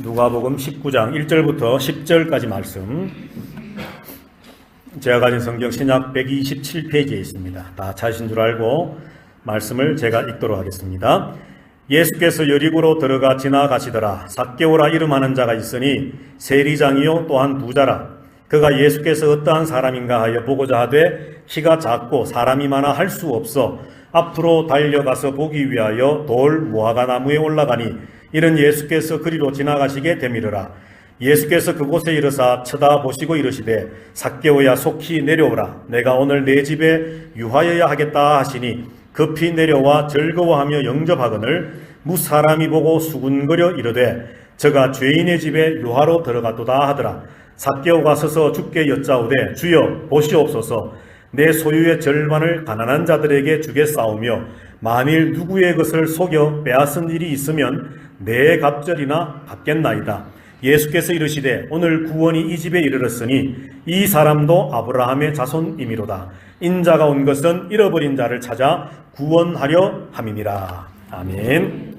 누가복음 19장 1절부터 10절까지 말씀, 제가 가진 성경 신약 127페이지에 있습니다. 다 찾으신 줄 알고 말씀을 제가 읽도록 하겠습니다. 예수께서 여리고로 들어가 지나가시더라. 삭개오라 이름하는 자가 있으니 세리장이요 또한 부자라. 그가 예수께서 어떠한 사람인가 하여 보고자 하되 키가 작고 사람이 많아 할 수 없어 앞으로 달려가서 보기 위하여 돌 무화과 나무에 올라가니 이는 예수께서 그리로 지나가시게 되밀으라. 예수께서 그곳에 이르사 쳐다보시고 이르시되 삭개오야 속히 내려오라. 내가 오늘 내 집에 유하여야 하겠다 하시니 급히 내려와 즐거워하며 영접하거늘 무사람이 보고 수군거려 이르되 저가 죄인의 집에 유하로 들어갔도다 하더라. 삭개오가 서서 주께 여짜오되 주여 보시옵소서. 내 소유의 절반을 가난한 자들에게 주겠사오며 만일 누구의 것을 속여 빼앗은 일이 있으면 내 갑절이나 받겠나이다. 예수께서 이르시되 오늘 구원이 이 집에 이르렀으니 이 사람도 아브라함의 자손이미로다. 인자가 온 것은 잃어버린 자를 찾아 구원하려 함이니라. 아멘.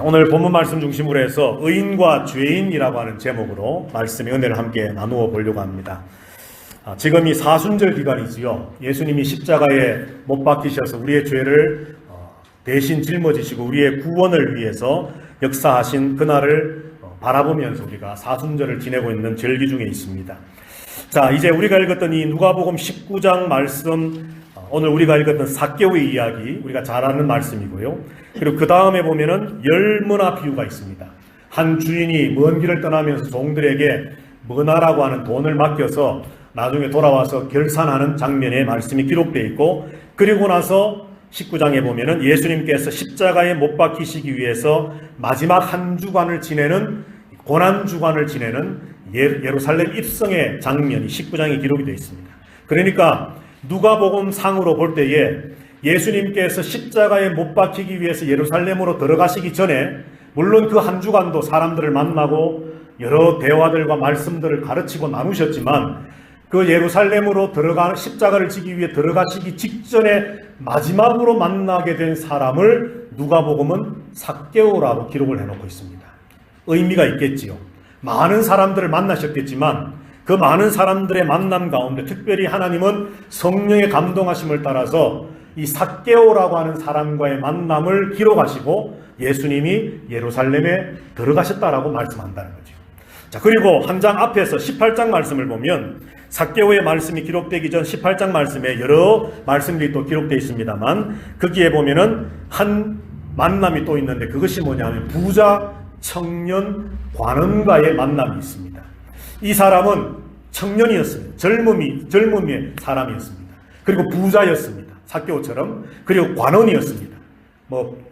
오늘 본문 말씀 중심으로 해서 의인과 죄인이라고 하는 제목으로 말씀의 은혜를 함께 나누어 보려고 합니다. 지금이 사순절 기간이지요. 예수님이 십자가에 못 박히셔서 우리의 죄를 대신 짊어지시고 우리의 구원을 위해서 역사하신 그날을 바라보면서 우리가 사순절을 지내고 있는 절기 중에 있습니다. 자, 이제 우리가 읽었던 이 누가복음 19장 말씀, 오늘 우리가 읽었던 삭개오의 이야기, 우리가 잘 아는 말씀이고요. 그리고 그 다음에 보면은 열무나 비유가 있습니다. 한 주인이 먼 길을 떠나면서 종들에게 머나라고 하는 돈을 맡겨서 나중에 돌아와서 결산하는 장면의 말씀이 기록되어 있고, 그리고 나서 19장에 보면은 예수님께서 십자가에 못 박히시기 위해서 마지막 한 주간을 지내는, 고난주간을 지내는 예루살렘 입성의 장면이 19장에 기록이 되어 있습니다. 그러니까 누가복음 상으로 볼 때에 예수님께서 십자가에 못 박히기 위해서 예루살렘으로 들어가시기 전에 물론 그 한 주간도 사람들을 만나고 여러 대화들과 말씀들을 가르치고 나누셨지만 그 예루살렘으로 십자가를 지기 위해 들어가시기 직전에 마지막으로 만나게 된 사람을 누가복음은 삭개오라고 기록을 해놓고 있습니다. 의미가 있겠지요. 많은 사람들을 만나셨겠지만 그 많은 사람들의 만남 가운데 특별히 하나님은 성령의 감동하심을 따라서 이 삭개오라고 하는 사람과의 만남을 기록하시고 예수님이 예루살렘에 들어가셨다라고 말씀한다는 거죠. 자, 그리고 한 장 앞에서 18장 말씀을 보면 삭개오의 말씀이 기록되기 전 18장 말씀에 여러 말씀들이 또 기록되어 있습니다만 거기에 보면은 한 만남이 또 있는데 그것이 뭐냐면 부자 청년 관원과의 만남이 있습니다. 이 사람은 청년이었습니다. 젊음의 사람이었습니다. 그리고 부자였습니다. 삭개오처럼. 그리고 관원이었습니다.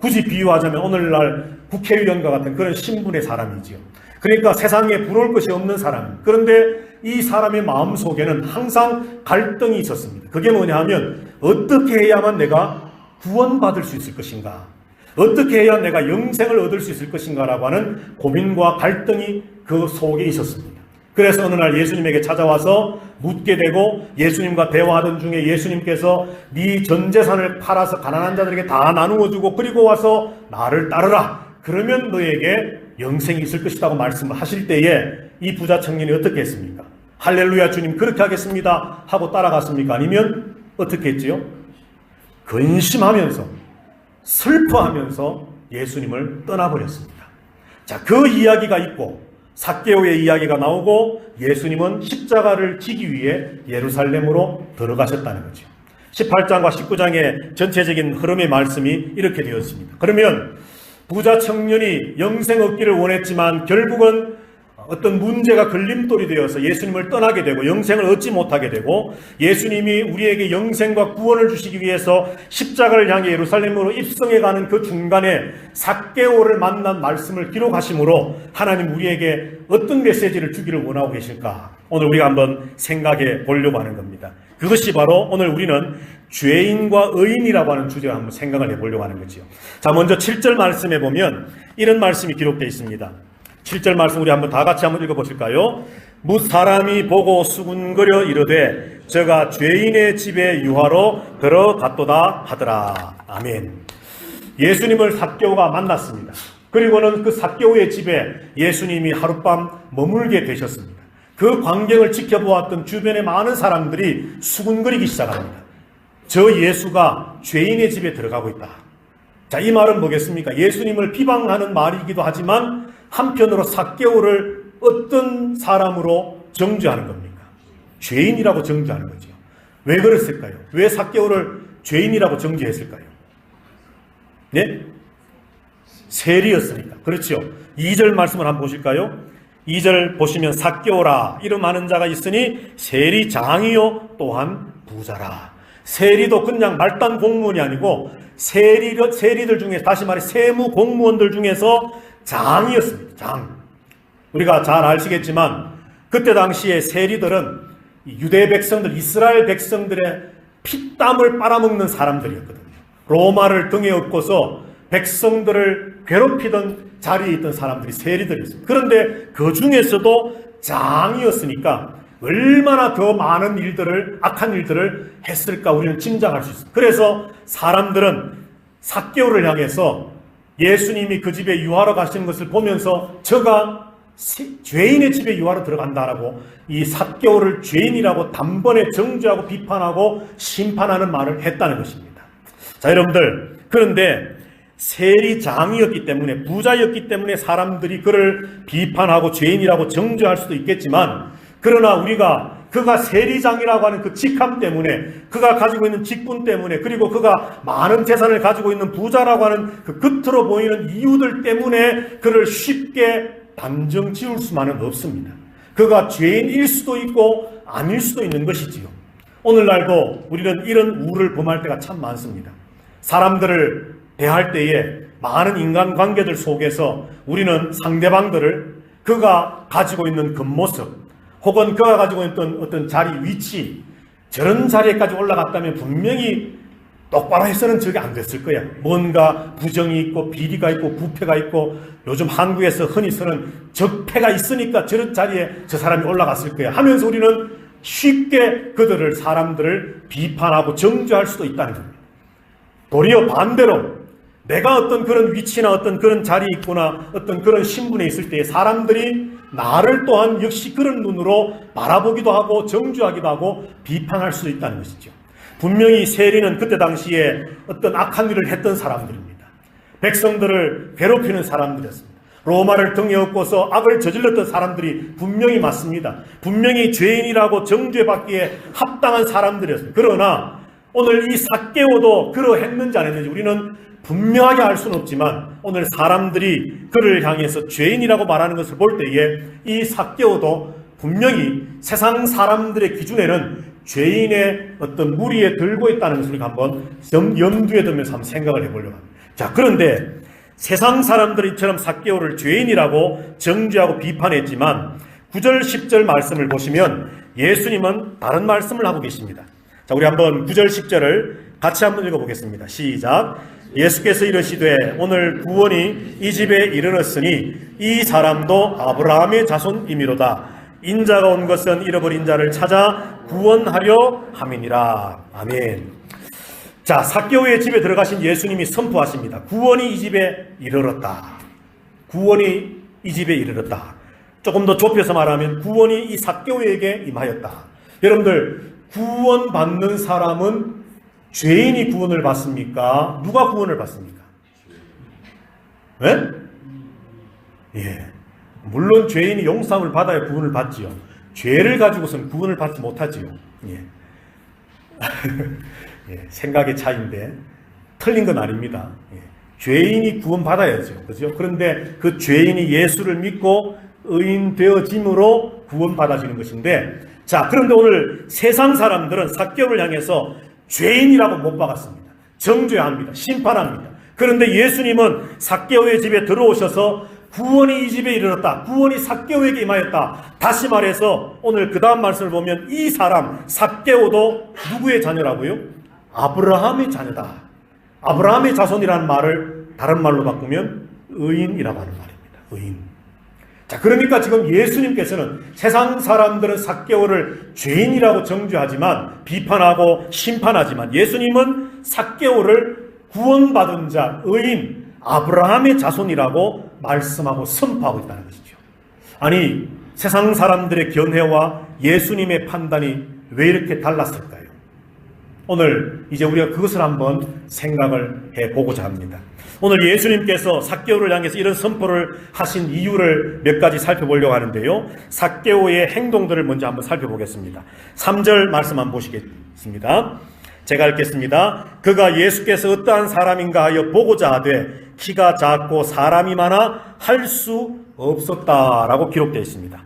굳이 비유하자면 오늘날 국회의원과 같은 그런 신분의 사람이지요. 그러니까 세상에 부러울 것이 없는 사람. 그런데 이 사람의 마음속에는 항상 갈등이 있었습니다. 그게 뭐냐 하면 어떻게 해야만 내가 구원받을 수 있을 것인가? 어떻게 해야 내가 영생을 얻을 수 있을 것인가? 라고 하는 고민과 갈등이 그 속에 있었습니다. 그래서 어느 날 예수님에게 찾아와서 묻게 되고 예수님과 대화하던 중에 예수님께서 네 전 재산을 팔아서 가난한 자들에게 다 나누어 주고 그리고 와서 나를 따르라. 그러면 너에게 영생이 있을 것이라고 말씀을 하실 때에 이 부자 청년이 어떻게 했습니까? 할렐루야 주님 그렇게 하겠습니다 하고 따라갔습니까? 아니면 어떻게 했지요? 근심하면서 슬퍼하면서 예수님을 떠나버렸습니다. 자, 그 이야기가 있고 삭개오의 이야기가 나오고 예수님은 십자가를 지기 위해 예루살렘으로 들어가셨다는 거죠. 18장과 19장의 전체적인 흐름의 말씀이 이렇게 되었습니다. 그러면 부자 청년이 영생 얻기를 원했지만 결국은 어떤 문제가 걸림돌이 되어서 예수님을 떠나게 되고 영생을 얻지 못하게 되고 예수님이 우리에게 영생과 구원을 주시기 위해서 십자가를 향해 예루살렘으로 입성해가는 그 중간에 삭개오를 만난 말씀을 기록하심으로 하나님 우리에게 어떤 메시지를 주기를 원하고 계실까? 오늘 우리가 한번 생각해 보려고 하는 겁니다. 그것이 바로 오늘 우리는 죄인과 의인이라고 하는 주제를 한번 생각을 해보려고 하는 거지요. 자, 먼저 7절 말씀에 보면 이런 말씀이 기록되어 있습니다. 7절 말씀 우리 한번 다 같이 한번 읽어보실까요? 무사람이 보고 수군거려 이르되 저가 죄인의 집에 유하로 들어갔도다 하더라. 아멘. 예수님을 삭개오가 만났습니다. 그리고는 그 삭개오의 집에 예수님이 하룻밤 머물게 되셨습니다. 그 광경을 지켜보았던 주변의 많은 사람들이 수군거리기 시작합니다. 저 예수가 죄인의 집에 들어가고 있다. 자, 이 말은 뭐겠습니까? 예수님을 비방하는 말이기도 하지만 한편으로 삭개오를 어떤 사람으로 정죄하는 겁니까? 죄인이라고 정죄하는 거죠. 왜 그랬을까요? 왜 삭개오를 죄인이라고 정죄했을까요? 네? 세리였으니까. 그렇죠. 2절 말씀을 한번 보실까요? 2절 보시면 삭개오라 이름하는 자가 있으니 세리장이요 또한 부자라. 세리도 그냥 말단 공무원이 아니고 세리들 중에, 다시 말해 세무 공무원들 중에서 장이었습니다. 장. 우리가 잘 아시겠지만 그때 당시에 세리들은 유대 백성들, 이스라엘 백성들의 피땀을 빨아먹는 사람들이었거든요. 로마를 등에 업고서 백성들을 괴롭히던 자리에 있던 사람들이 세리들이었습니다. 그런데 그 중에서도 장이었으니까 얼마나 더 많은 일들을, 악한 일들을 했을까 우리는 짐작할 수 있습니다. 그래서 사람들은 삭개오를 향해서 예수님이 그 집에 유하러 가시는 것을 보면서 저가 죄인의 집에 유하러 들어간다라고 이 삭개오를 죄인이라고 단번에 정죄하고 비판하고 심판하는 말을 했다는 것입니다. 자, 여러분들, 그런데 세리장이었기 때문에, 부자였기 때문에 사람들이 그를 비판하고 죄인이라고 정죄할 수도 있겠지만, 그러나 우리가 그가 세리장이라고 하는 그 직함 때문에, 그가 가지고 있는 직분 때문에, 그리고 그가 많은 재산을 가지고 있는 부자라고 하는 그 겉으로 보이는 이유들 때문에 그를 쉽게 단정 지을 수만은 없습니다. 그가 죄인일 수도 있고 아닐 수도 있는 것이지요. 오늘날도 우리는 이런 우를 범할 때가 참 많습니다. 사람들을 대할 때에 많은 인간관계들 속에서 우리는 상대방들을 그가 가지고 있는 겉모습 혹은 그가 가지고 있던 어떤 자리, 위치, 저런 자리에까지 올라갔다면 분명히 똑바로 해서는 저게 안 됐을 거야. 뭔가 부정이 있고 비리가 있고 부패가 있고 요즘 한국에서 흔히 쓰는 적폐가 있으니까 저런 자리에 저 사람이 올라갔을 거야 하면서 우리는 쉽게 그들을, 사람들을 비판하고 정죄할 수도 있다는 겁니다. 도리어 반대로 내가 어떤 그런 위치나 어떤 그런 자리에 있거나 어떤 그런 신분에 있을 때 사람들이 나를 또한 역시 그런 눈으로 바라보기도 하고 정죄하기도 하고 비판할 수도 있다는 것이죠. 분명히 세리는 그때 당시에 어떤 악한 일을 했던 사람들입니다. 백성들을 괴롭히는 사람들이었습니다. 로마를 등에 업고서 악을 저질렀던 사람들이 분명히 맞습니다. 분명히 죄인이라고 정죄받기에 합당한 사람들이었습니다. 그러나 오늘 이 삭개오도 그러했는지 안 했는지 우리는 분명하게 알 수는 없지만 오늘 사람들이 그를 향해서 죄인이라고 말하는 것을 볼 때에 이 삭개오도 분명히 세상 사람들의 기준에는 죄인의 어떤 무리에 들고 있다는 것을 우리가 한번 염두에 두면서 한번 생각을 해보려고 합니다. 자, 그런데 세상 사람들이처럼 삭개오를 죄인이라고 정죄하고 비판했지만 9절 10절 말씀을 보시면 예수님은 다른 말씀을 하고 계십니다. 자, 우리 한번 9절 10절을 같이 한번 읽어보겠습니다. 시작. 예수께서 이르시되 오늘 구원이 이 집에 이르렀으니 이 사람도 아브라함의 자손이미로다. 인자가 온 것은 잃어버린 자를 찾아 구원하려 함이니라. 아멘. 자, 삭개오의 집에 들어가신 예수님이 선포하십니다. 구원이 이 집에 이르렀다. 구원이 이 집에 이르렀다. 조금 더 좁혀서 말하면 구원이 이 삭개오에게 임하였다. 여러분들, 구원받는 사람은 죄인이 구원을 받습니까? 누가 구원을 받습니까? 네? 예. 물론 죄인이 용서함을 받아야 구원을 받지요. 죄를 가지고서는 구원을 받지 못하지요. 예. 예. 생각의 차이인데 틀린 건 아닙니다. 예. 죄인이 구원받아야죠. 그죠? 그런데 그 죄인이 예수를 믿고 의인 되어짐으로 구원받아지는 것인데, 자, 그런데 오늘 세상 사람들은 삭개오를 향해서 죄인이라고 못 박았습니다. 정죄합니다. 심판합니다. 그런데 예수님은 삭개오의 집에 들어오셔서 구원이 이 집에 이르렀다. 구원이 삭개오에게 임하였다. 다시 말해서 오늘 그 다음 말씀을 보면 이 사람 삭개오도 누구의 자녀라고요? 아브라함의 자녀다. 아브라함의 자손이라는 말을 다른 말로 바꾸면 의인이라고 하는 말입니다. 의인. 자, 그러니까 지금 예수님께서는 세상 사람들은 삭개오를 죄인이라고 정죄하지만 비판하고 심판하지만 예수님은 삭개오를 구원받은 자, 의인, 아브라함의 자손이라고 말씀하고 선포하고 있다는 것이죠. 아니, 세상 사람들의 견해와 예수님의 판단이 왜 이렇게 달랐을까요? 오늘 이제 우리가 그것을 한번 생각을 해보고자 합니다. 오늘 예수님께서 삭개오를 향해서 이런 선포를 하신 이유를 몇 가지 살펴보려고 하는데요. 삭개오의 행동들을 먼저 한번 살펴보겠습니다. 3절 말씀 한번 보시겠습니다. 제가 읽겠습니다. 그가 예수께서 어떠한 사람인가 하여 보고자 하되 키가 작고 사람이 많아 할 수 없었다라고 기록되어 있습니다.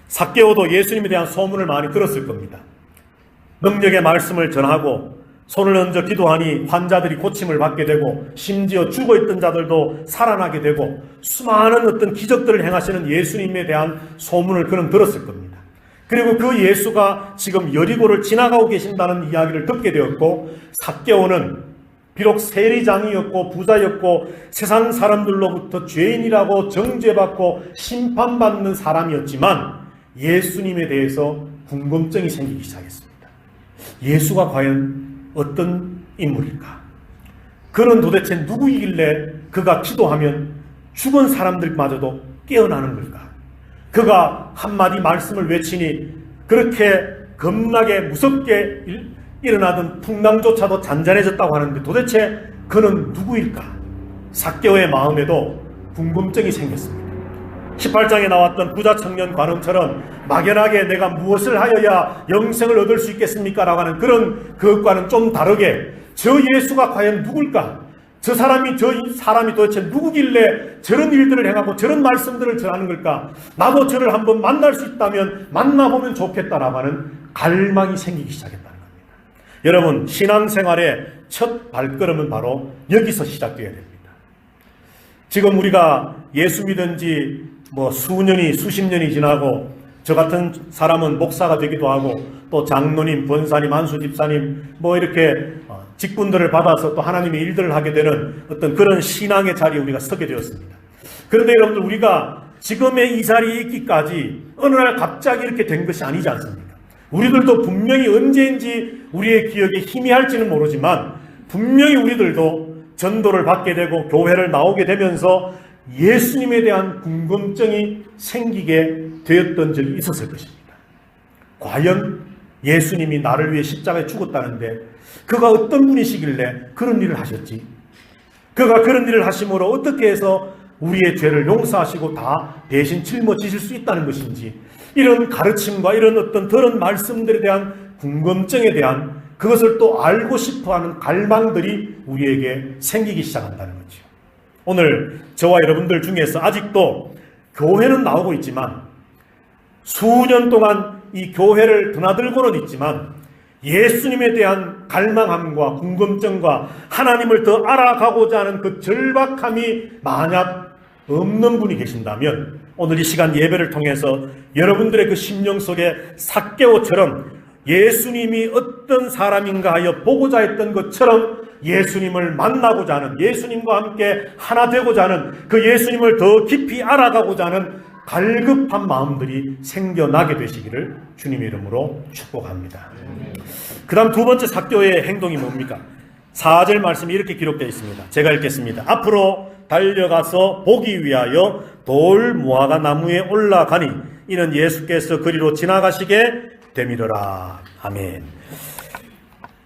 삭개오도 예수님에 대한 소문을 많이 들었을 겁니다. 능력의 말씀을 전하고 손을 얹어 기도하니 환자들이 고침을 받게 되고 심지어 죽어있던 자들도 살아나게 되고 수많은 어떤 기적들을 행하시는 예수님에 대한 소문을 그는 들었을 겁니다. 그리고 그 예수가 지금 여리고를 지나가고 계신다는 이야기를 듣게 되었고, 삭개오는 비록 세리장이었고 부자였고 세상 사람들로부터 죄인이라고 정죄받고 심판받는 사람이었지만 예수님에 대해서 궁금증이 생기기 시작했습니다. 예수가 과연 어떤 인물일까? 그는 도대체 누구이길래 그가 기도하면 죽은 사람들마저도 깨어나는 걸까? 그가 한마디 말씀을 외치니 그렇게 겁나게 무섭게 일어나던 풍랑조차도 잔잔해졌다고 하는데 도대체 그는 누구일까? 삭개오의 마음에도 궁금증이 생겼습니다. 18장에 나왔던 부자 청년 관음처럼 막연하게 내가 무엇을 하여야 영생을 얻을 수 있겠습니까? 라고 하는 그것과는 좀 다르게 저 예수가 과연 누굴까? 저 사람이 도대체 누구길래 저런 일들을 행하고 저런 말씀들을 전하는 걸까? 나도 저를 한번 만날 수 있다면 만나보면 좋겠다라고 하는 갈망이 생기기 시작했다는 겁니다. 여러분, 신앙생활의 첫 발걸음은 바로 여기서 시작되어야 됩니다. 지금 우리가 예수 믿은 지 수년이 수십 년이 지나고 저 같은 사람은 목사가 되기도 하고 또 장로님, 권사님, 안수집사님 이렇게 직분들을 받아서 또 하나님의 일들을 하게 되는 어떤 그런 신앙의 자리에 우리가 서게 되었습니다. 그런데 여러분들, 우리가 지금의 이 자리에 있기까지 어느 날 갑자기 이렇게 된 것이 아니지 않습니까? 우리들도 분명히 언제인지 우리의 기억에 희미할지는 모르지만 분명히 우리들도 전도를 받게 되고 교회를 나오게 되면서 예수님에 대한 궁금증이 생기게 되었던 적이 있었을 것입니다. 과연 예수님이 나를 위해 십자가에 죽었다는데 그가 어떤 분이시길래 그런 일을 하셨지? 그가 그런 일을 하심으로 어떻게 해서 우리의 죄를 용서하시고 다 대신 짊어지실 수 있다는 것인지, 이런 가르침과 이런 어떤 들은 말씀들에 대한 궁금증에 대한 그것을 또 알고 싶어하는 갈망들이 우리에게 생기기 시작한다는 거죠. 오늘 저와 여러분들 중에서 아직도 교회는 나오고 있지만 수년 동안 이 교회를 드나들고는 있지만 예수님에 대한 갈망함과 궁금증과 하나님을 더 알아가고자 하는 그 절박함이 만약 없는 분이 계신다면 오늘 이 시간 예배를 통해서 여러분들의 그 심령 속에 삭개오처럼 예수님이 어떤 사람인가 하여 보고자 했던 것처럼 예수님을 만나고자 하는, 예수님과 함께 하나 되고자 하는, 그 예수님을 더 깊이 알아가고자 하는 갈급한 마음들이 생겨나게 되시기를 주님의 이름으로 축복합니다. 그 다음 두 번째 삭개오의 행동이 뭡니까? 4절 말씀이 이렇게 기록되어 있습니다. 제가 읽겠습니다. 앞으로 달려가서 보기 위하여 돌 무화과 나무에 올라가니 이는 예수께서 그리로 지나가시게 되밀어라. 아멘.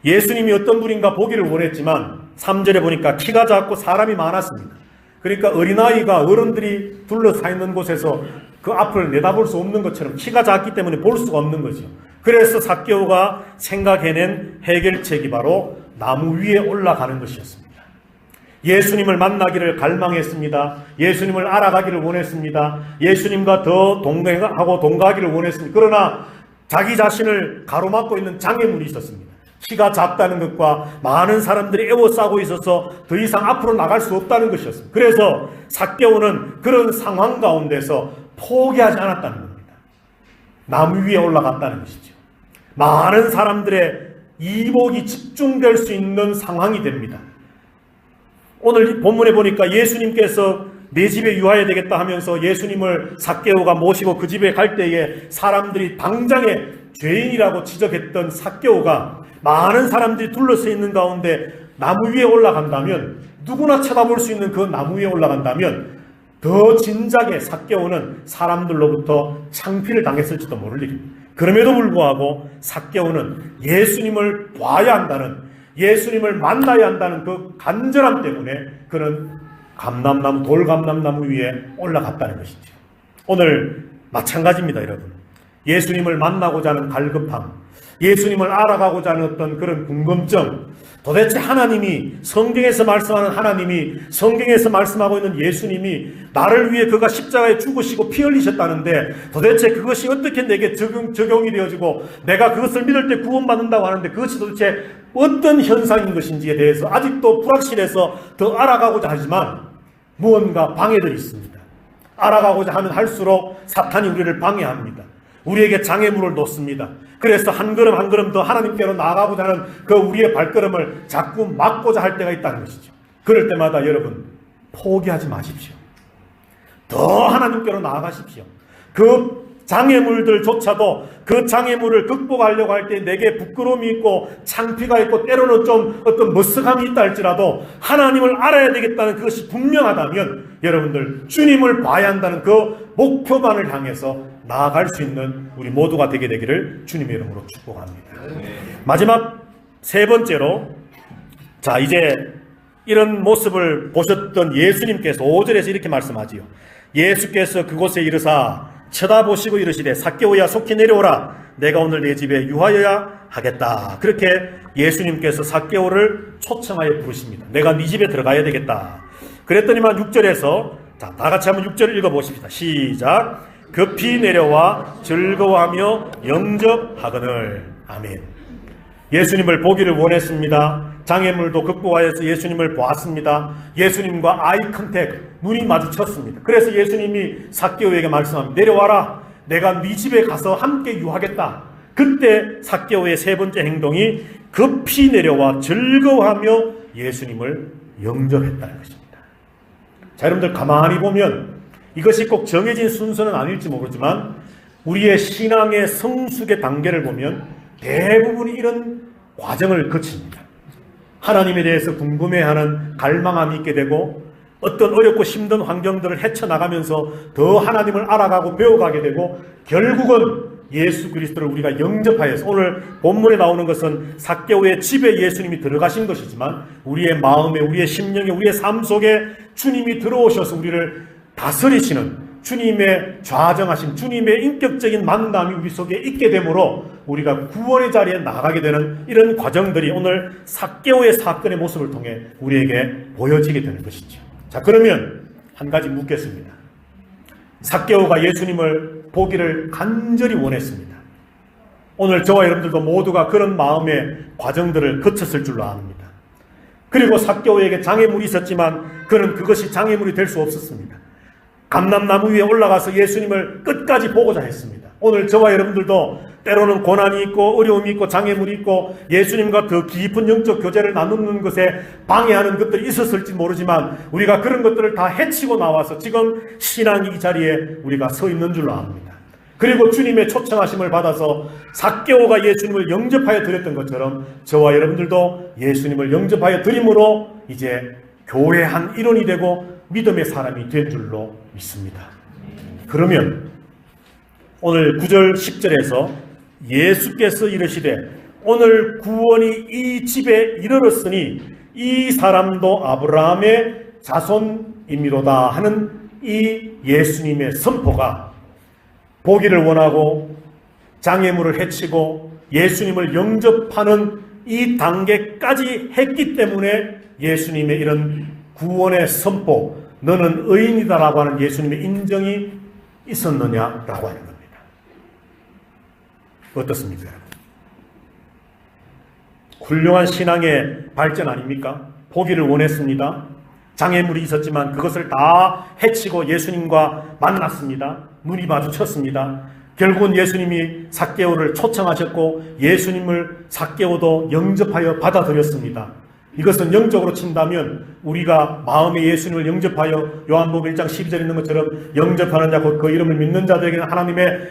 예수님이 어떤 분인가 보기를 원했지만 3절에 보니까 키가 작고 사람이 많았습니다. 그러니까 어린아이가 어른들이 둘러싸 있는 곳에서 그 앞을 내다볼 수 없는 것처럼 키가 작기 때문에 볼 수가 없는 거죠. 그래서 삭개오가 생각해낸 해결책이 바로 나무 위에 올라가는 것이었습니다. 예수님을 만나기를 갈망했습니다. 예수님을 알아가기를 원했습니다. 예수님과 더 동행하고 동거하기를 원했습니다. 그러나 자기 자신을 가로막고 있는 장애물이 있었습니다. 키가 작다는 것과 많은 사람들이 에워싸고 있어서 더 이상 앞으로 나갈 수 없다는 것이었습니다. 그래서 삭개오는 그런 상황 가운데서 포기하지 않았다는 겁니다. 나무 위에 올라갔다는 것이죠. 많은 사람들의 이목이 집중될 수 있는 상황이 됩니다. 오늘 본문에 보니까 예수님께서 내 집에 유하여야 되겠다 하면서 예수님을 삭개오가 모시고 그 집에 갈 때에 사람들이 당장에 죄인이라고 지적했던 삭개오가 많은 사람들이 둘러서 있는 가운데 나무 위에 올라간다면, 누구나 쳐다볼 수 있는 그 나무 위에 올라간다면 더 진작에 삭개오는 사람들로부터 창피를 당했을지도 모를 일입니다. 그럼에도 불구하고 삭개오는 예수님을 봐야 한다는, 예수님을 만나야 한다는 그 간절함 때문에 그는 감람나무, 돌감람나무 위에 올라갔다는 것이죠. 오늘 마찬가지입니다, 여러분. 예수님을 만나고자 하는 갈급함, 예수님을 알아가고자 하는 어떤 그런 궁금증, 도대체 하나님이, 성경에서 말씀하는 하나님이, 성경에서 말씀하고 있는 예수님이 나를 위해 그가 십자가에 죽으시고 피 흘리셨다는데 도대체 그것이 어떻게 내게 적용이 되어지고 내가 그것을 믿을 때 구원받는다고 하는데 그것이 도대체 어떤 현상인 것인지에 대해서 아직도 불확실해서 더 알아가고자 하지만 무언가 방해들이 있습니다. 알아가고자 하면 할수록 사탄이 우리를 방해합니다. 우리에게 장애물을 놓습니다. 그래서 한 걸음 한 걸음 더 하나님께로 나아가고자 하는 그 우리의 발걸음을 자꾸 막고자 할 때가 있다는 것이죠. 그럴 때마다 여러분 포기하지 마십시오. 더 하나님께로 나아가십시오. 그 장애물들조차도 그 장애물을 극복하려고 할 때 내게 부끄러움이 있고 창피가 있고 때로는 좀 어떤 머쓱함이 있다 할지라도 하나님을 알아야 되겠다는 그것이 분명하다면 여러분들 주님을 봐야 한다는 그 목표만을 향해서 나아갈 수 있는 우리 모두가 되게 되기를 주님의 이름으로 축복합니다. 마지막 세 번째로, 자 이제 이런 모습을 보셨던 예수님께서 5절에서 이렇게 말씀하지요. 예수께서 그곳에 이르사 쳐다보시고 이르시되 삭개오야 속히 내려오라. 내가 오늘 내 집에 유하여야 하겠다. 그렇게 예수님께서 삭개오를 초청하여 부르십니다. 내가 네 집에 들어가야 되겠다. 그랬더니만 6절에서 자, 다 같이 한번 6절을 읽어보십시다. 시작. 급히 내려와 즐거워하며 영접하거늘. 아멘. 예수님을 보기를 원했습니다. 장애물도 극복하여서 예수님을 보았습니다. 예수님과 아이 컨택, 눈이 마주쳤습니다. 그래서 예수님이 삭개오에게 말씀합니다. 내려와라. 내가 네 집에 가서 함께 유하겠다. 그때 삭개오의 세 번째 행동이 급히 내려와 즐거워하며 예수님을 영접했다는 것입니다. 자, 여러분들 가만히 보면 이것이 꼭 정해진 순서는 아닐지 모르지만 우리의 신앙의 성숙의 단계를 보면 대부분이 이런 과정을 거칩니다. 하나님에 대해서 궁금해하는 갈망함이 있게 되고 어떤 어렵고 힘든 환경들을 헤쳐나가면서 더 하나님을 알아가고 배워가게 되고 결국은 예수 그리스도를 우리가 영접하여서 오늘 본문에 나오는 것은 삭개오의 집에 예수님이 들어가신 것이지만 우리의 마음에, 우리의 심령에, 우리의 삶 속에 주님이 들어오셔서 우리를 다스리시는 주님의 좌정하심, 주님의 인격적인 만남이 우리 속에 있게 되므로 우리가 구원의 자리에 나가게 되는 이런 과정들이 오늘 삭개오의 사건의 모습을 통해 우리에게 보여지게 되는 것이죠. 자, 그러면 한 가지 묻겠습니다. 삭개오가 예수님을 보기를 간절히 원했습니다. 오늘 저와 여러분들도 모두가 그런 마음의 과정들을 거쳤을 줄로 압니다. 그리고 삭개오에게 장애물이 있었지만 그는 그것이 장애물이 될 수 없었습니다. 감람나무 위에 올라가서 예수님을 끝까지 보고자 했습니다. 오늘 저와 여러분들도 때로는 고난이 있고 어려움이 있고 장애물이 있고 예수님과 더 깊은 영적 교제를 나누는 것에 방해하는 것들이 있었을지 모르지만 우리가 그런 것들을 다 해치고 나와서 지금 신앙의 자리에 우리가 서 있는 줄로 압니다. 그리고 주님의 초청하심을 받아서 삭개오가 예수님을 영접하여 드렸던 것처럼 저와 여러분들도 예수님을 영접하여 드림으로 이제 교회 한 일원이 되고 믿음의 사람이 된 줄로 믿습니다. 그러면 오늘 9절 10절에서 예수께서 이르시되 오늘 구원이 이 집에 이르렀으니 이 사람도 아브라함의 자손이미로다 하는 이 예수님의 선포가 보기를 원하고 장애물을 해치고 예수님을 영접하는 이 단계까지 했기 때문에 예수님의 이런 구원의 선포, 너는 의인이다라고 하는 예수님의 인정이 있었느냐라고 하는 겁니다. 어떻습니까? 훌륭한 신앙의 발전 아닙니까? 보기를 원했습니다. 장애물이 있었지만 그것을 다 해치고 예수님과 만났습니다. 눈이 마주쳤습니다. 결국은 예수님이 삭개오를 초청하셨고 예수님을 삭개오도 영접하여 받아들였습니다. 이것은 영적으로 친다면 우리가 마음에 예수님을 영접하여 요한복음 1장 12절에 있는 것처럼 영접하는 자 곧 그 이름을 믿는 자들에게는 하나님의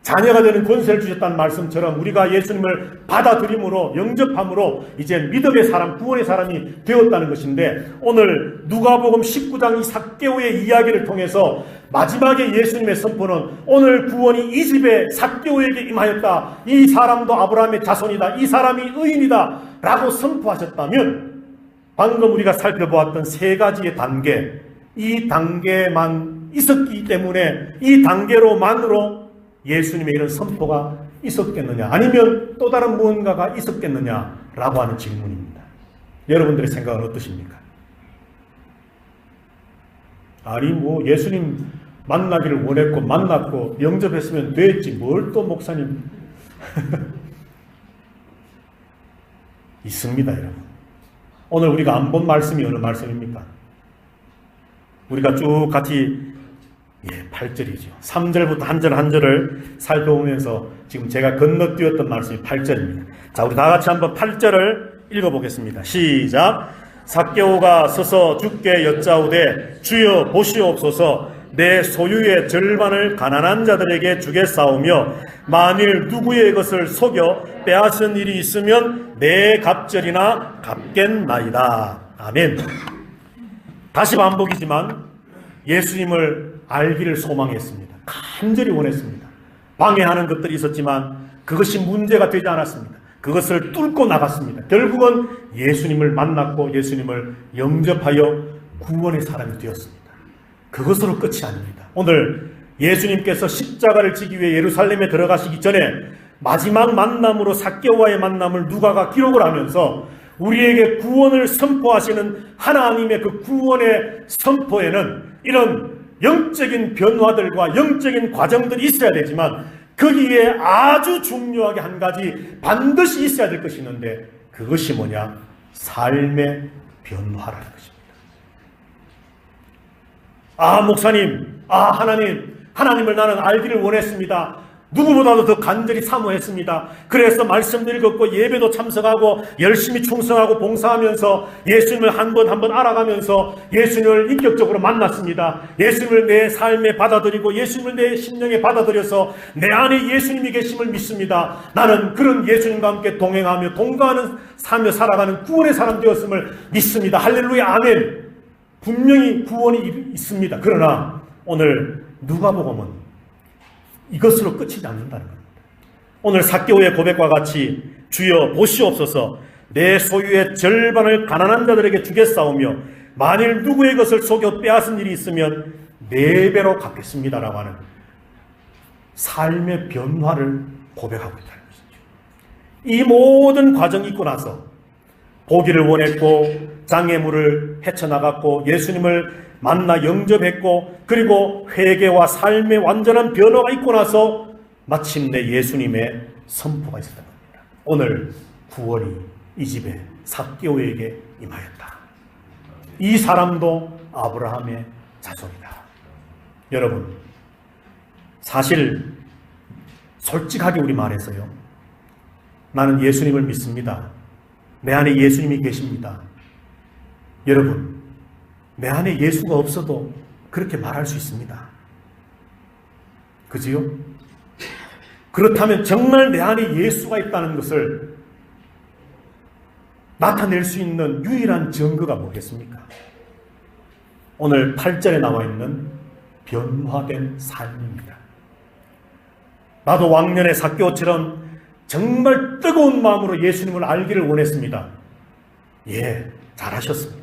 자녀가 되는 권세를 주셨다는 말씀처럼 우리가 예수님을 받아들임으로 영접함으로 이제 믿음의 사람, 구원의 사람이 되었다는 것인데, 오늘 누가복음 19장 이 삭개오의 이야기를 통해서 마지막에 예수님의 선포는 오늘 구원이 이 집에 삭개오에게 임하였다, 이 사람도 아브라함의 자손이다, 이 사람이 의인이다 라고 선포하셨다면, 방금 우리가 살펴보았던 세 가지의 단계, 이 단계만 있었기 때문에 이 단계로만으로 예수님의 이런 선포가 있었겠느냐, 아니면 또 다른 무언가가 있었겠느냐라고 하는 질문입니다. 여러분들의 생각은 어떠십니까? 아니 예수님 만나기를 원했고 만났고 영접했으면 됐지 뭘 또 목사님. 있습니다, 여러분. 오늘 우리가 안 본 말씀이 어느 말씀입니까? 우리가 쭉 같이 8절이죠. 3절부터 한 절 한 절을 살펴보면서 지금 제가 건너뛰었던 말씀이 8절입니다. 자, 우리 다 같이 한번 8절을 읽어보겠습니다. 시작. 삭개오가 서서 주께 여짜오되 주여 보시옵소서, 내 소유의 절반을 가난한 자들에게 주겠사오며 만일 누구의 것을 속여 빼앗은 일이 있으면 내 갑절이나 갚겠나이다. 아멘. 다시 반복이지만 예수님을 알기를 소망했습니다. 간절히 원했습니다. 방해하는 것들이 있었지만 그것이 문제가 되지 않았습니다. 그것을 뚫고 나갔습니다. 결국은 예수님을 만났고 예수님을 영접하여 구원의 사람이 되었습니다. 그것으로 끝이 아닙니다. 오늘 예수님께서 십자가를 지기 위해 예루살렘에 들어가시기 전에 마지막 만남으로 삭개오와의 만남을 누가가 기록을 하면서 우리에게 구원을 선포하시는 하나님의 그 구원의 선포에는 이런 영적인 변화들과 영적인 과정들이 있어야 되지만 거기에 아주 중요하게 한 가지 반드시 있어야 될 것이 있는데, 그것이 뭐냐? 삶의 변화라는 것입니다. 아, 목사님, 하나님을 나는 알기를 원했습니다. 누구보다도 더 간절히 사모했습니다. 그래서 말씀도 읽었고 예배도 참석하고 열심히 충성하고 봉사하면서 예수님을 한 번 알아가면서 예수님을 인격적으로 만났습니다. 예수님을 내 삶에 받아들이고 예수님을 내 심령에 받아들여서 내 안에 예수님이 계심을 믿습니다. 나는 그런 예수님과 함께 동행하며 동거하는 삶을 살아가는 구원의 사람 되었음을 믿습니다. 할렐루야, 아멘. 분명히 구원이 있습니다. 그러나 오늘 누가복음은 이것으로 끝이지 않는다는 겁니다. 오늘 삭개오의 고백과 같이 주여 보시옵소서, 내 소유의 절반을 가난한 자들에게 주겠사오며 만일 누구의 것을 속여 빼앗은 일이 있으면 4배로 갚겠습니다라고 하는 삶의 변화를 고백하고 있다는 것이죠. 이 모든 과정이 있고 나서 보기를 원했고 장애물을 헤쳐나갔고 예수님을 만나 영접했고 그리고 회개와 삶의 완전한 변화가 있고 나서 마침내 예수님의 선포가 있었던 겁니다. 오늘 구원이 이 집에 삭개오에게 임하였다. 이 사람도 아브라함의 자손이다. 여러분, 사실 솔직하게 우리 말해서요, 나는 예수님을 믿습니다. 내 안에 예수님이 계십니다. 여러분, 내 안에 예수가 없어도 그렇게 말할 수 있습니다. 그지요? 그렇다면 정말 내 안에 예수가 있다는 것을 나타낼 수 있는 유일한 증거가 뭐겠습니까? 오늘 8절에 나와 있는 변화된 삶입니다. 나도 왕년의 삭개오처럼 정말 뜨거운 마음으로 예수님을 알기를 원했습니다. 잘하셨습니다.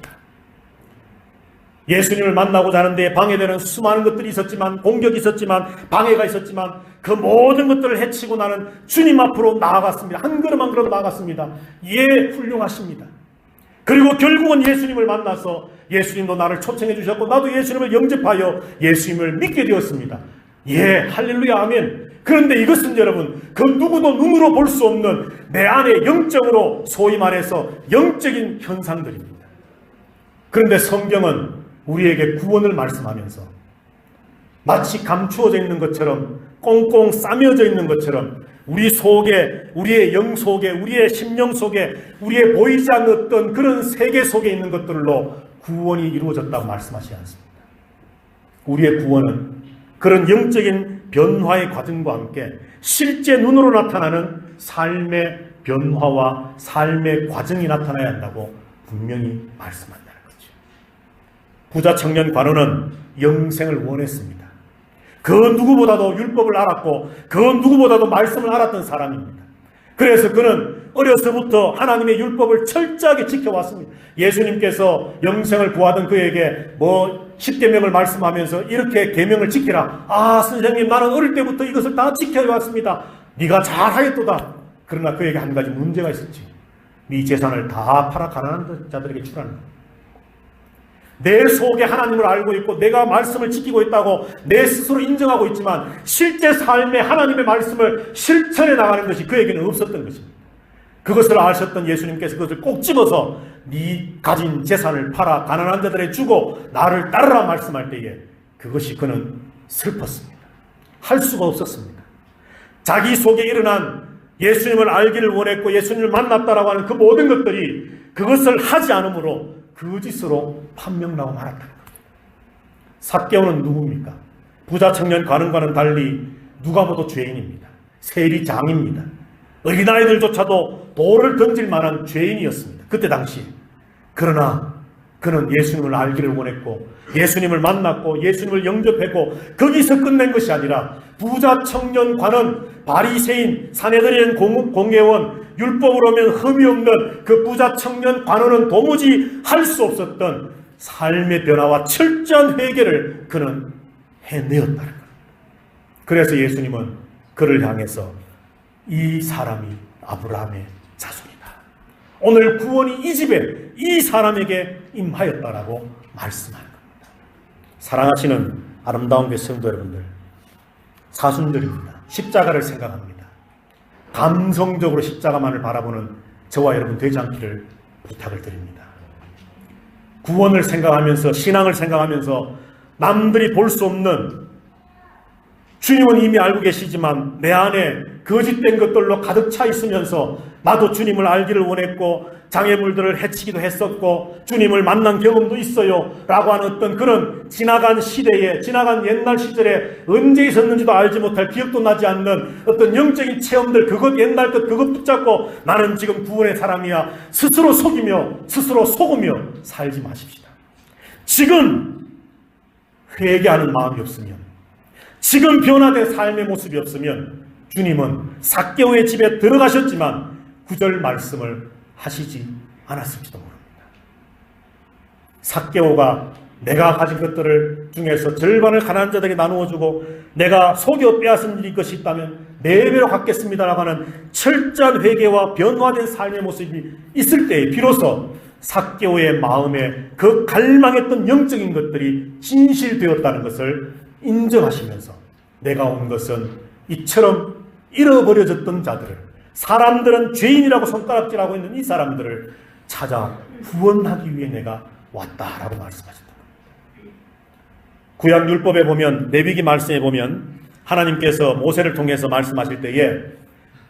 예수님을 만나고자 하는데 방해되는 수많은 것들이 있었지만, 공격이 있었지만, 방해가 있었지만 그 모든 것들을 해치고 나는 주님 앞으로 나아갔습니다. 한 걸음 한 걸음 나아갔습니다. 훌륭하십니다. 그리고 결국은 예수님을 만나서 예수님도 나를 초청해 주셨고 나도 예수님을 영접하여 예수님을 믿게 되었습니다. 할렐루야, 아멘. 그런데 이것은 여러분, 그 누구도 눈으로 볼 수 없는 내 안에 영적으로, 소위 말해서 영적인 현상들입니다. 그런데 성경은 우리에게 구원을 말씀하면서 마치 감추어져 있는 것처럼, 꽁꽁 싸매어져 있는 것처럼 우리 속에, 우리의 영 속에, 우리의 심령 속에, 우리의 보이지 않았던 그런 세계 속에 있는 것들로 구원이 이루어졌다고 말씀하시지 않습니다. 우리의 구원은 그런 영적인 변화의 과정과 함께 실제 눈으로 나타나는 삶의 변화와 삶의 과정이 나타나야 한다고 분명히 말씀한다는 거죠. 부자 청년 관원은 영생을 원했습니다. 그 누구보다도 율법을 알았고 그 누구보다도 말씀을 알았던 사람입니다. 그래서 그는 어려서부터 하나님의 율법을 철저하게 지켜왔습니다. 예수님께서 영생을 구하던 그에게 10계명을 말씀하면서 이렇게 계명을 지키라. 아, 선생님, 나는 어릴 때부터 이것을 다 지켜왔습니다. 네가 잘하였도다. 그러나 그에게 한 가지 문제가 있었지. 네 재산을 다 팔아 가난한 자들에게 주라는 거야. 내 속에 하나님을 알고 있고 내가 말씀을 지키고 있다고 내 스스로 인정하고 있지만 실제 삶에 하나님의 말씀을 실천해 나가는 것이 그에게는 없었던 것입니다. 그것을 아셨던 예수님께서 그것을 꼭 집어서 네 가진 재산을 팔아 가난한 자들에게 주고 나를 따르라 말씀할 때에 그것이 그는 슬펐습니다. 할 수가 없었습니다. 자기 속에 일어난 예수님을 알기를 원했고 예수님을 만났다라고 하는 그 모든 것들이 그것을 하지 않으므로 거짓으로 판명나고 말았다는 겁니다. 삭개오는 누굽니까? 부자 청년 관원과는 달리 누가 봐도 죄인입니다. 세리장입니다. 어린아이들조차도 돌을 던질 만한 죄인이었습니다. 그때 당시에. 그러나 그는 예수님을 알기를 원했고 예수님을 만났고 예수님을 영접했고 거기서 끝낸 것이 아니라 부자 청년 관원, 바리새인, 산헤드린 공회원, 율법으로면 흠이 없는 그 부자 청년 관원은 도무지 할 수 없었던 삶의 변화와 철저한 회개를 그는 해내었다는 것. 그래서 예수님은 그를 향해서 이 사람이 아브라함의 자손이다. 오늘 구원이 이 집에 이 사람에게 임하였다라고 말씀하는 겁니다. 사랑하시는 아름다운 교회 성도 여러분들, 사순절입니다. 십자가를 생각합니다. 감성적으로 십자가만을 바라보는 저와 여러분 되지 않기를 부탁을 드립니다. 구원을 생각하면서 신앙을 생각하면서 남들이 볼 수 없는 주님은 이미 알고 계시지만 내 안에 거짓된 것들로 가득 차 있으면서 나도 주님을 알기를 원했고 장애물들을 해치기도 했었고 주님을 만난 경험도 있어요 라고 하는 어떤 그런 지나간 시대에 지나간 옛날 시절에 언제 있었는지도 알지 못할 기억도 나지 않는 어떤 영적인 체험들 그것 옛날 것 그것 붙잡고 나는 지금 구원의 사람이야 스스로 속이며 스스로 속으며 살지 마십시다. 지금 회개하는 마음이 없으면 지금 변화된 삶의 모습이 없으면 주님은 삭개오의 집에 들어가셨지만 구절 말씀을 하시지 않았을지도 모릅니다. 삭개오가 내가 가진 것들을 중에서 절반을 가난한 자들에게 나누어주고 내가 속여 빼앗은 일이 것이 있다면 4배로 갚겠습니다라고 하는 철저한 회개와 변화된 삶의 모습이 있을 때에 비로소 삭개오의 마음에 그 갈망했던 영적인 것들이 진실되었다는 것을 인정하시면서 내가 온 것은 이처럼 잃어버려졌던 자들을 사람들은 죄인이라고 손가락질하고 있는 이 사람들을 찾아 구원하기 위해 내가 왔다라고 말씀하셨다. 구약 율법에 보면 레위기 말씀에 보면 하나님께서 모세를 통해서 말씀하실 때에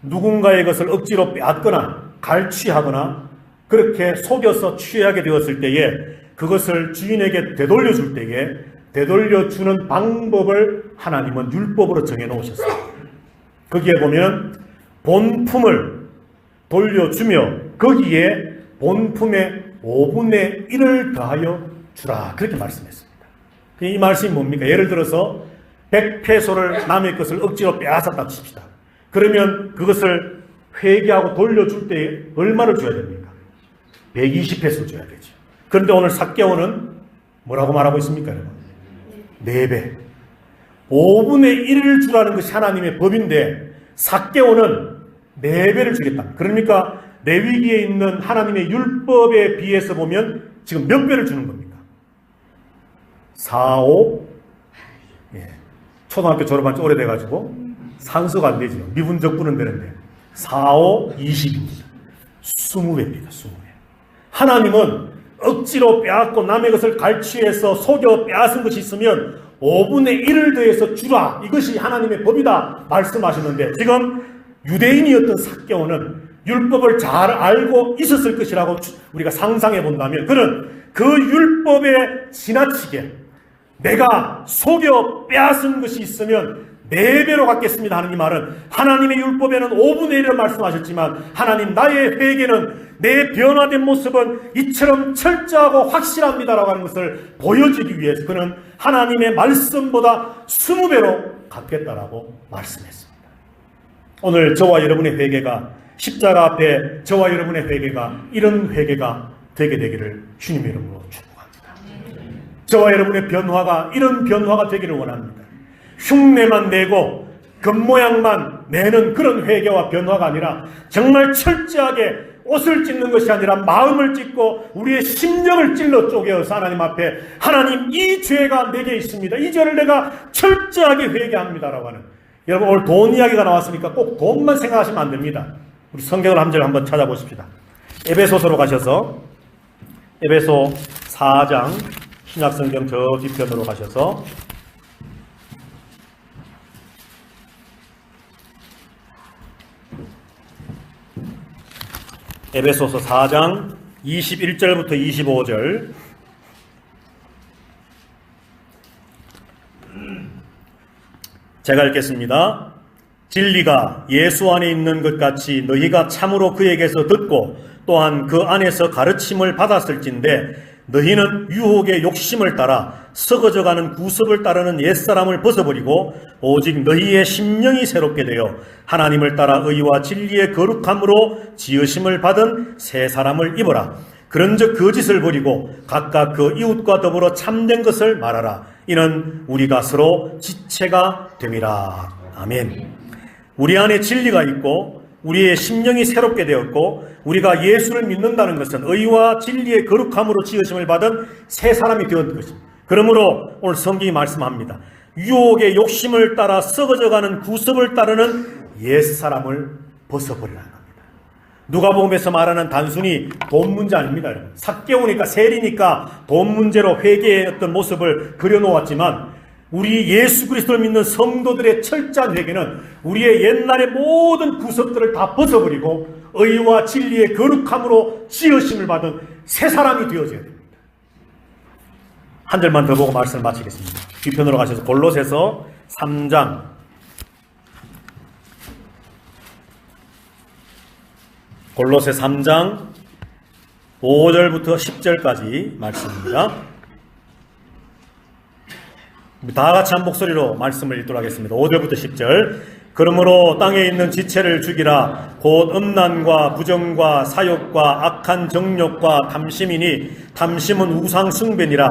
누군가의 것을 억지로 빼앗거나 갈취하거나 그렇게 속여서 취하게 되었을 때에 그것을 주인에게 되돌려줄 때에 되돌려주는 방법을 하나님은 율법으로 정해놓으셨어요. 거기에 보면 본품을 돌려주며 거기에 본품의 5분의 1을 더하여 주라 그렇게 말씀했습니다. 이 말씀이 뭡니까? 예를 들어서 100페소를 남의 것을 억지로 빼앗았다 칩시다. 그러면 그것을 회개하고 돌려줄 때 얼마를 줘야 됩니까? 120페소 줘야 되죠. 그런데 오늘 삭개오는 뭐라고 말하고 있습니까? 여러분? 4배 5분의 1을 주라는 것이 하나님의 법인데 삭개오는 4배를 주겠다. 그러니까 레위기에 있는 하나님의 율법에 비해서 보면 지금 몇 배를 주는 겁니까? 4, 5 초등학교 졸업한 지 오래돼가지고 산수가 안 되죠. 미분적분은 되는데 4, 5, 20입니다. 20배입니다. 20배. 하나님은 억지로 빼앗고 남의 것을 갈취해서 속여 빼앗은 것이 있으면 5분의 1을 더해서 주라. 이것이 하나님의 법이다 말씀하셨는데 지금 유대인이었던 삭개오는 율법을 잘 알고 있었을 것이라고 우리가 상상해 본다면 그는 그 율법에 지나치게 내가 속여 빼앗은 것이 있으면 4배로 갚겠습니다 하는 이 말은 하나님의 율법에는 5분의 1이라고 말씀하셨지만 하나님 나의 회개는 내 변화된 모습은 이처럼 철저하고 확실합니다라고 하는 것을 보여주기 위해서 그는 하나님의 말씀보다 20배로 갚겠다라고 말씀했습니다. 오늘 저와 여러분의 회개가 십자가 앞에 저와 여러분의 회개가 이런 회개가 되게 되기를 주님의 이름으로 축복합니다. 저와 여러분의 변화가 이런 변화가 되기를 원합니다. 흉내만 내고 겉모양만 내는 그런 회개와 변화가 아니라 정말 철저하게 옷을 찢는 것이 아니라 마음을 찢고 우리의 심령을 찔러 쪼개어서 하나님 앞에 하나님 이 죄가 내게 있습니다. 이 죄를 내가 철저하게 회개합니다라고 하는 여러분 오늘 돈 이야기가 나왔으니까 꼭 돈만 생각하시면 안 됩니다. 우리 성경을 한 절 한번 찾아보십시다. 에베소서로 가셔서 에베소 4장 신약성경 저 뒤편으로 가셔서 에베소서 4장 21절부터 25절 제가 읽겠습니다. 진리가 예수 안에 있는 것 같이 너희가 참으로 그에게서 듣고 또한 그 안에서 가르침을 받았을진데 너희는 유혹의 욕심을 따라 썩어져가는 구습을 따르는 옛사람을 벗어버리고 오직 너희의 심령이 새롭게 되어 하나님을 따라 의와 진리의 거룩함으로 지으심을 받은 새 사람을 입어라. 그런즉 거짓을 버리고 각각 그 이웃과 더불어 참된 것을 말하라. 이는 우리가 서로 지체가 됨이라. 아멘. 우리 안에 진리가 있고 우리의 심령이 새롭게 되었고 우리가 예수를 믿는다는 것은 의와 진리의 거룩함으로 지으심을 받은 새 사람이 되었는 것입니다. 그러므로 오늘 성경이 말씀합니다. 유혹의 욕심을 따라 썩어져가는 구습을 따르는 옛사람을 벗어버리라는 겁니다. 누가복음에서 말하는 단순히 돈 문제 아닙니다. 여러분. 삭개오니까 세리니까 돈 문제로 회개의 어떤 모습을 그려놓았지만 우리 예수 그리스도를 믿는 성도들의 철저한 회개는 우리의 옛날의 모든 구습들을 다 벗어버리고 의와 진리의 거룩함으로 지으심을 받은 새 사람이 되어져야 됩니다. 한 절만 더 보고 말씀을 마치겠습니다. 뒤편으로 가셔서 골로새서 3장 골로새 3장 5절부터 10절까지 말씀입니다. 다 같이 한 목소리로 말씀을 읽도록 하겠습니다. 5절부터 10절. 그러므로 땅에 있는 지체를 죽이라. 곧 음란과 부정과 사욕과 악한 정욕과 탐심이니 탐심은 우상 숭배니라.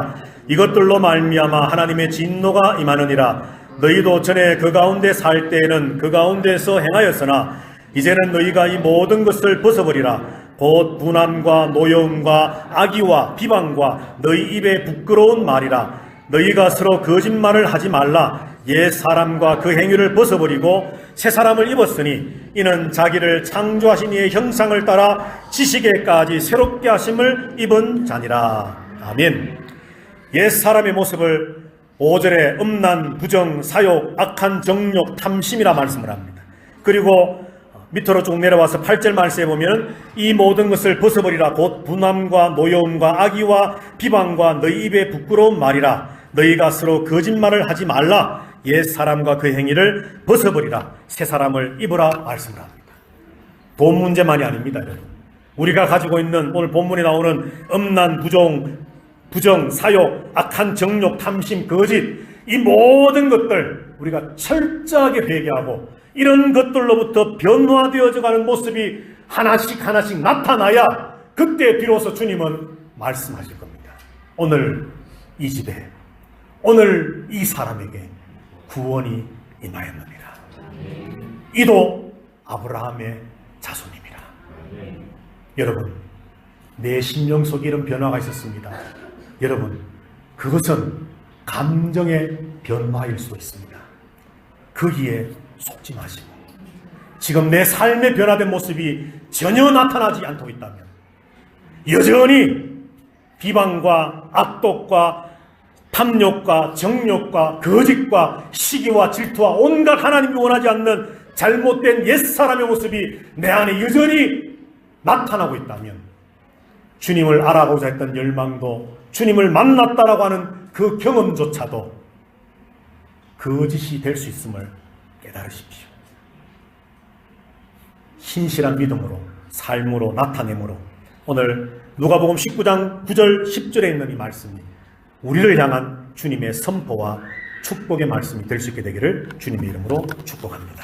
이것들로 말미암아 하나님의 진노가 임하느니라. 너희도 전에 그 가운데 살 때에는 그 가운데서 행하였으나 이제는 너희가 이 모든 것을 벗어버리라. 곧 분함과 노여움과 악의와 비방과 너희 입에 부끄러운 말이라. 너희가 서로 거짓말을 하지 말라. 옛 사람과 그 행위를 벗어버리고 새 사람을 입었으니 이는 자기를 창조하신 이의 형상을 따라 지식에까지 새롭게 하심을 입은 자니라. 아멘. 옛 사람의 모습을 5절에 음란, 부정, 사욕, 악한 정욕, 탐심이라 말씀을 합니다. 그리고 밑으로 쭉 내려와서 8절 말씀에 보면 이 모든 것을 벗어버리라. 곧 분함과 노여움과 악의와 비방과 너희 입에 부끄러운 말이라. 너희가 서로 거짓말을 하지 말라. 옛 사람과 그 행위를 벗어버리라. 새 사람을 입으라 말씀을 합니다. 돈 문제만이 아닙니다. 여러분. 우리가 가지고 있는 오늘 본문에 나오는 음란, 부정, 사욕, 악한 정욕, 탐심, 거짓 이 모든 것들 우리가 철저하게 회개하고 이런 것들로부터 변화되어져가는 모습이 하나씩 나타나야 그때 비로소 주님은 말씀하실 겁니다. 오늘 이 집에 오늘 이 사람에게 구원이 임하였느니라. 이도 아브라함의 자손입니다. 여러분 내 심령 속에 이런 변화가 있었습니다. 여러분 그것은 감정의 변화일 수도 있습니다. 거기에 속지 마시고 지금 내 삶의 변화된 모습이 전혀 나타나지 않고 있다면 여전히 비방과 악독과 탐욕과 정욕과 거짓과 시기와 질투와 온갖 하나님이 원하지 않는 잘못된 옛사람의 모습이 내 안에 여전히 나타나고 있다면 주님을 알아가고자 했던 열망도 주님을 만났다라고 하는 그 경험조차도 거짓이 될 수 있음을 깨달으십시오. 신실한 믿음으로, 삶으로 나타내므로 오늘 누가복음 19장 9절 10절에 있는 이 말씀이 우리를 향한 주님의 선포와 축복의 말씀이 될 수 있게 되기를 주님의 이름으로 축복합니다.